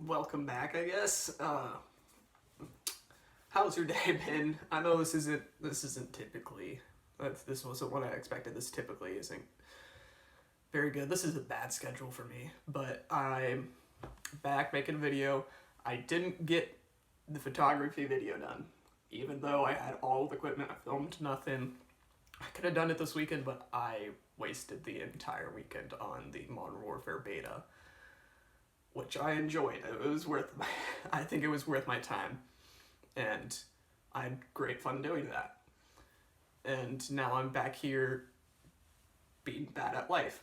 welcome back, I guess. How's your day been? I know this isn't typically this wasn't what I expected. This typically isn't very good. This is a bad schedule for me, but I'm back making a video. I didn't get the photography video done, even though I had all the equipment. I filmed nothing. I could have done it this weekend, but I wasted the entire weekend on the Modern Warfare beta, which I enjoyed. It was worth. I think it was worth my time, and I had great fun doing that. And now I'm back here being bad at life,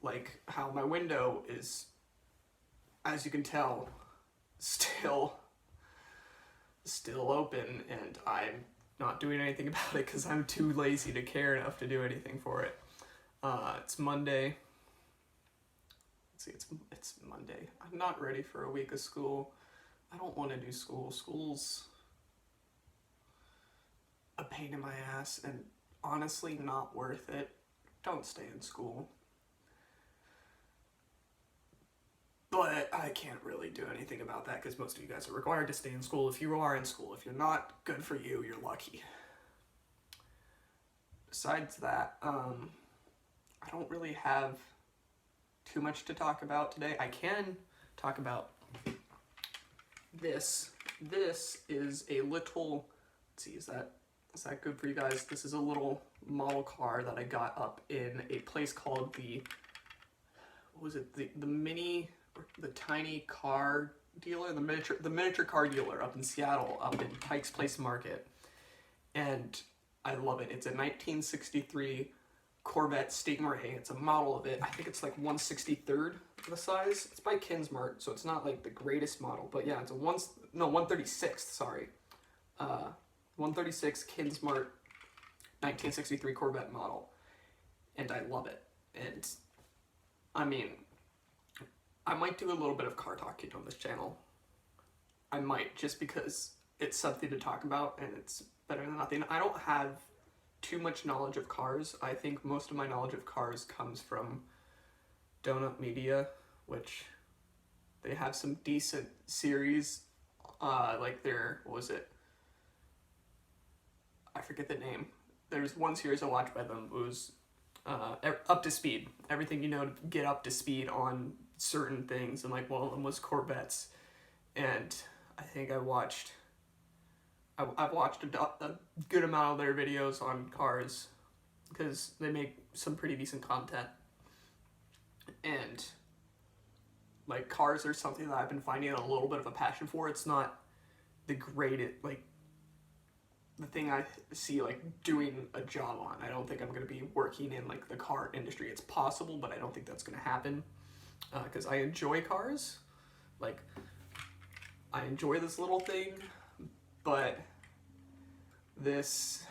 like how my window is, as you can tell, still open, and I'm not doing anything about it because I'm too lazy to care enough to do anything for it. It's Monday. Let's see, it's Monday. I'm not ready for a week of school. I don't want to do school. School's a pain in my ass and honestly not worth it. Don't stay in school. But I can't really do anything about that because most of you guys are required to stay in school. If you are in school, if you're not, good for you, you're lucky. Besides that, I don't really have too much to talk about today. I can talk about this. This is a little, let's see, is that good for you guys? This is a little model car that I got up in a place called what was it? The tiny car dealer, the miniature car dealer up in Seattle, up in Pike's Place Market. And I love it. It's a 1963 Corvette Stingray. It's a model of it. I think it's like 1/63 the size. It's by Kinsmart, so it's not like the greatest model, but yeah, it's a 136th, sorry. 136 Kinsmart 1963 Corvette model. And I love it. And I mean, I might do a little bit of car talking on this channel. I might, just because it's something to talk about and it's better than nothing. I don't have too much knowledge of cars. I think most of my knowledge of cars comes from Donut Media, which they have some decent series, like what was it? I forget the name. There's one series I watched by them. It was Up to Speed. Everything you know to get up to speed on certain things, and like one of them was Corvettes. And I think I've watched a good amount of their videos on cars because they make some pretty decent content. And like, cars are something that I've been finding a little bit of a passion for. It's not the greatest, like, the thing I see like doing a job on. I don't think I'm going to be working in like the car industry. It's possible, but I don't think that's going to happen because I enjoy cars. Like, I enjoy this little thing, but this,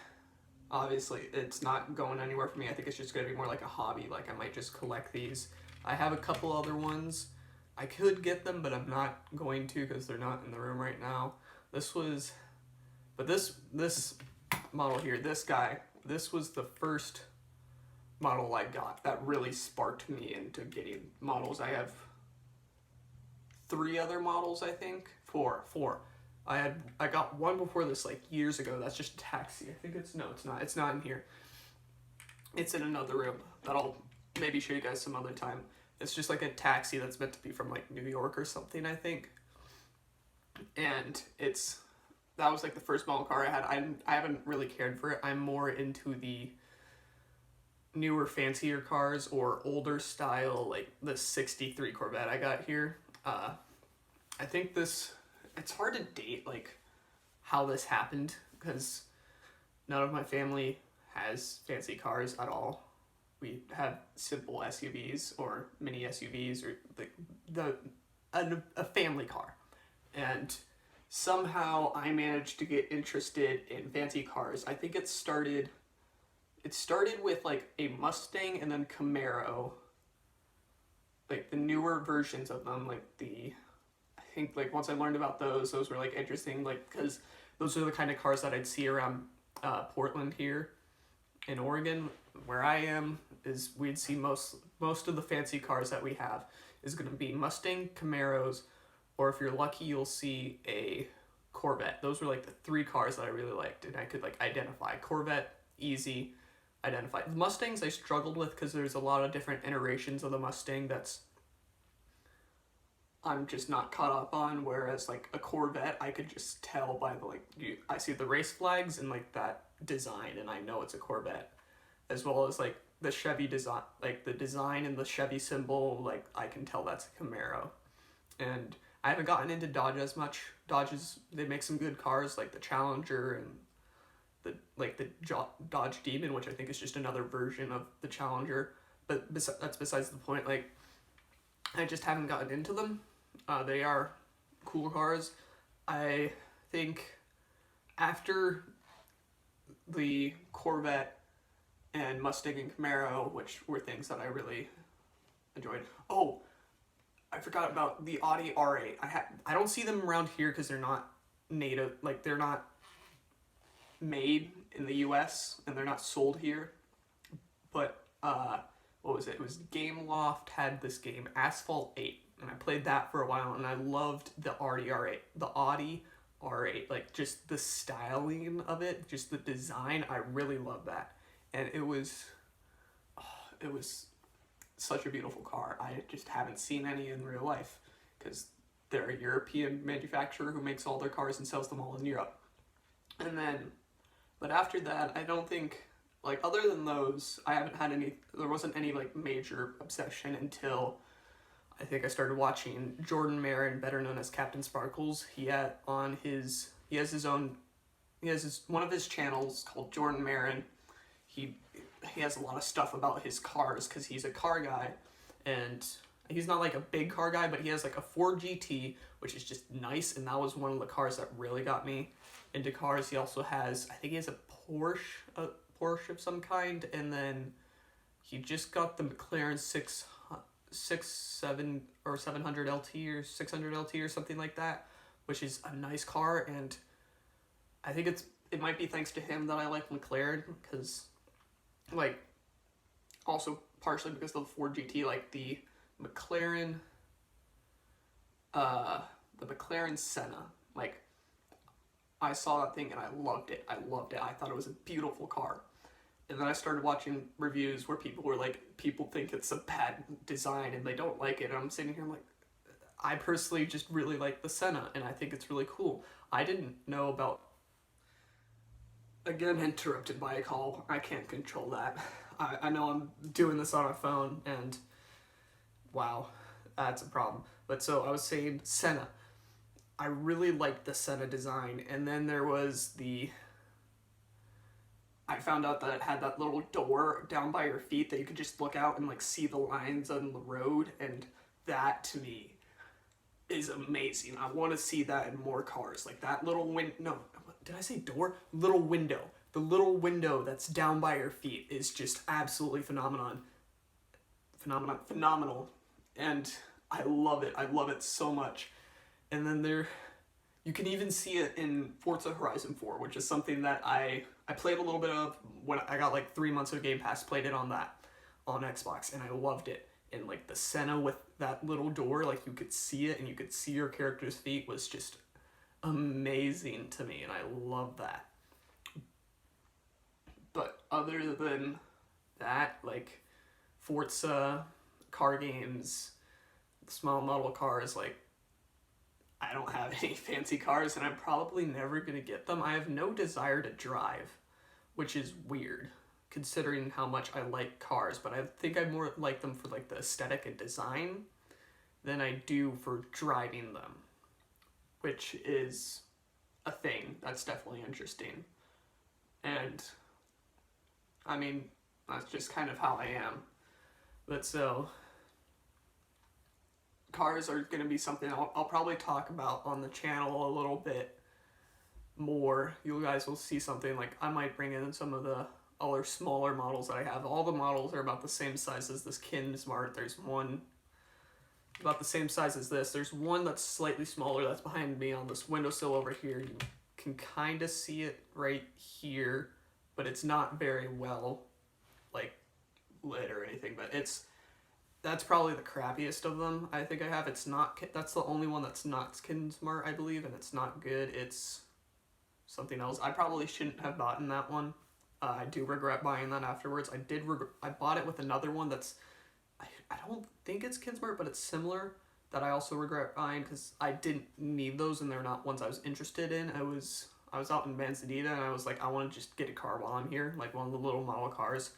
obviously, it's not going anywhere for me. I think it's just going to be more like a hobby. Like, I might just collect these. I have a couple other ones. I could get them, but I'm not going to because they're not in the room right now. This model here, this was the first model I got that really sparked me into getting models. I have 3 other models, I think. 4. I got one before this like years ago. That's just a taxi. I think it's not. It's not in here. It's in another room that I'll maybe show you guys some other time. It's just like a taxi that's meant to be from like New York or something, I think. And that was like the first model car I had. I haven't really cared for it. I'm more into the newer, fancier cars or older style, like the 63 Corvette I got here. I think it's hard to date like how this happened because none of my family has fancy cars at all. We have simple SUVs or mini SUVs or a family car. And somehow I managed to get interested in fancy cars. I think it started with like a Mustang and then Camaro, like the newer versions of them, like I think like once I learned about those were like interesting, like because those are the kind of cars that I'd see around Portland here in Oregon, where I am, is we'd see most of the fancy cars that we have is going to be Mustang, Camaros, or if you're lucky, you'll see a Corvette. Those were like the three cars that I really liked, and I could like identify. Corvette, easy, identify. The Mustangs I struggled with because there's a lot of different iterations of the Mustang that's I'm just not caught up on. Whereas like a Corvette, I could just tell by the I see the race flags and like that design, and I know it's a Corvette, as well as like the Chevy design, like the design and the Chevy symbol, like I can tell that's a Camaro. And I haven't gotten into Dodge as much. Dodges, they make some good cars like the Challenger and the Dodge Demon, which I think is just another version of the Challenger. But that's besides the point. Like, I just haven't gotten into them. They are cool cars. I think after the Corvette and Mustang and Camaro, which were things that I really enjoyed. Oh, I forgot about the Audi R8. I don't see them around here because they're not native, like they're not made in the US and they're not sold here. But what was it? It was Gameloft had this game Asphalt 8, and I played that for a while, and I loved the Audi R8. The Audi R8, like just the styling of it, just the design, I really love that. And it was such a beautiful car. I just haven't seen any in real life because they're a European manufacturer who makes all their cars and sells them all in Europe. And then, but after that, I don't think, like, other than those, I haven't had any, there wasn't any, like, major obsession until I think I started watching Jordan Marin, better known as Captain Sparkles. He has one of his channels called Jordan Marin. He has a lot of stuff about his cars because he's a car guy, and he's not like a big car guy, but he has like a Ford GT, which is just nice, and that was one of the cars that really got me into cars. He also has, I think he has a Porsche of some kind, and then he just got the McLaren 700 LT or 600 LT or something like that, which is a nice car, and I think it might be thanks to him that I like McLaren, because like also partially because of the Ford GT, like the McLaren Senna, like I saw that thing and I loved it. I thought it was a beautiful car. And then I started watching reviews where people were like, people think it's a bad design and they don't like it. And I'm sitting here, I'm like, I personally just really like the Senna and I think it's really cool. I didn't know about, again, interrupted by a call. I can't control that. I know I'm doing this on a phone and wow, that's a problem. But so I was saying Senna. I really liked the Senna design, and then there was I found out that it had that little door down by your feet that you could just look out and like see the lines on the road, and that to me is amazing. I want to see that in more cars. Like that little no, did I say door? Little window. The little window that's down by your feet is just absolutely phenomenal. And I love it. I love it so much. And then you can even see it in Forza Horizon 4, which is something that I played a little bit of when I got like 3 months of Game Pass, played it on Xbox, and I loved it. And like the Senna with that little door, like you could see it and you could see your character's feet, was just amazing to me, and I love that. But other than that, like Forza, car games, small model cars, like I don't have any fancy cars and I'm probably never going to get them. I have no desire to drive, which is weird considering how much I like cars, but I think I more like them for like the aesthetic and design than I do for driving them, which is a thing that's definitely interesting. And I mean, that's just kind of how I am. But so cars are going to be something I'll probably talk about on the channel a little bit more. You guys will see something like I might bring in some of the other smaller models that I have. All the models are about the same size as this Kinsmart. There's one about the same size as this. There's one that's slightly smaller that's behind me on this windowsill over here. You can kind of see it right here, but it's not very well like lit or anything, but that's probably the crappiest of them. I think I have. It's not. That's the only one that's not SkinSmart, I believe, and it's not good. It's something else. I probably shouldn't have bought that one. I do regret buying that afterwards. I bought it with another one that's. I don't think it's SkinSmart, but it's similar. That I also regret buying because I didn't need those and they're not ones I was interested in. I was out in Manzanita and I was like, I want to just get a car while I'm here, like one of the little model cars,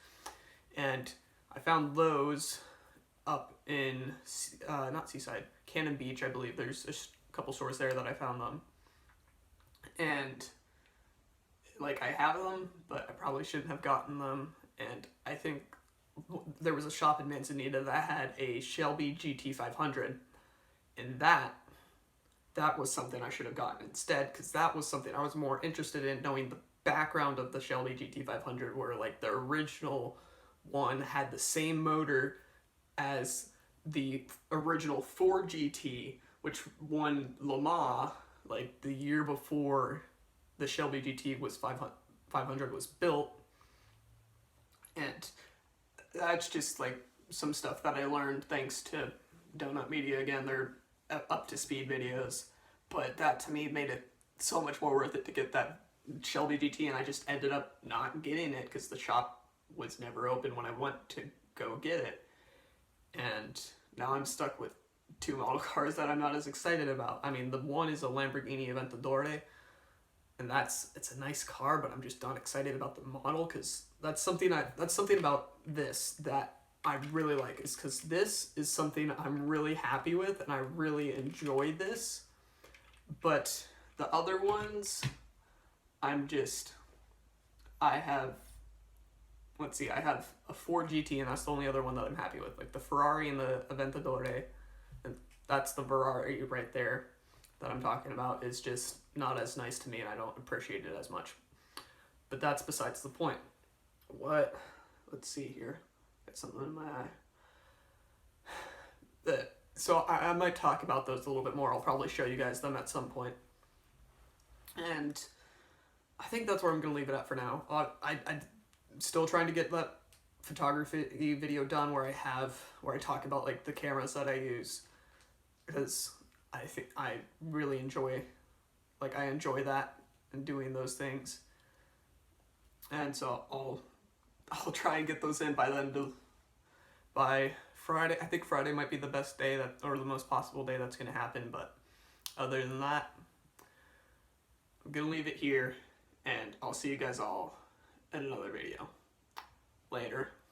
and I found those up in not Seaside, Cannon Beach, I believe. There's a couple stores there that I found them, and like I have them, but I probably shouldn't have gotten them. And I think there was a shop in Manzanita that had a Shelby GT500, and that was something I should have gotten instead, because that was something I was more interested in, knowing the background of the Shelby GT500, where like the original one had the same motor as the original Ford GT, which won Le Mans like the year before the Shelby GT was 500 was built. And that's just like some stuff that I learned thanks to Donut Media. Again, they're up to speed videos, but that to me made it so much more worth it to get that Shelby GT, and I just ended up not getting it because the shop was never open when I went to go get it. And now I'm stuck with two model cars that I'm not as excited about. I mean, the one is a Lamborghini Aventador, and it's a nice car, but I'm just not excited about the model, because that's something about this that I really like, is because this is something I'm really happy with and I really enjoy this. But the other ones, I have a Ford GT, and that's the only other one that I'm happy with. Like the Ferrari and the Aventador, and that's the Ferrari right there that I'm talking about, is just not as nice to me, and I don't appreciate it as much. But that's besides the point. Let's see here. Got something in my eye. So I might talk about those a little bit more. I'll probably show you guys them at some point. And I think that's where I'm going to leave it at for now. I'm still trying to get that photography video done where I talk about like the cameras that I use, because I think I really enjoy that and doing those things. And so I'll try and get those in by Friday. I think Friday might be the best day or the most possible day that's going to happen. But other than that, I'm going to leave it here, and I'll see you guys all in another video. Later.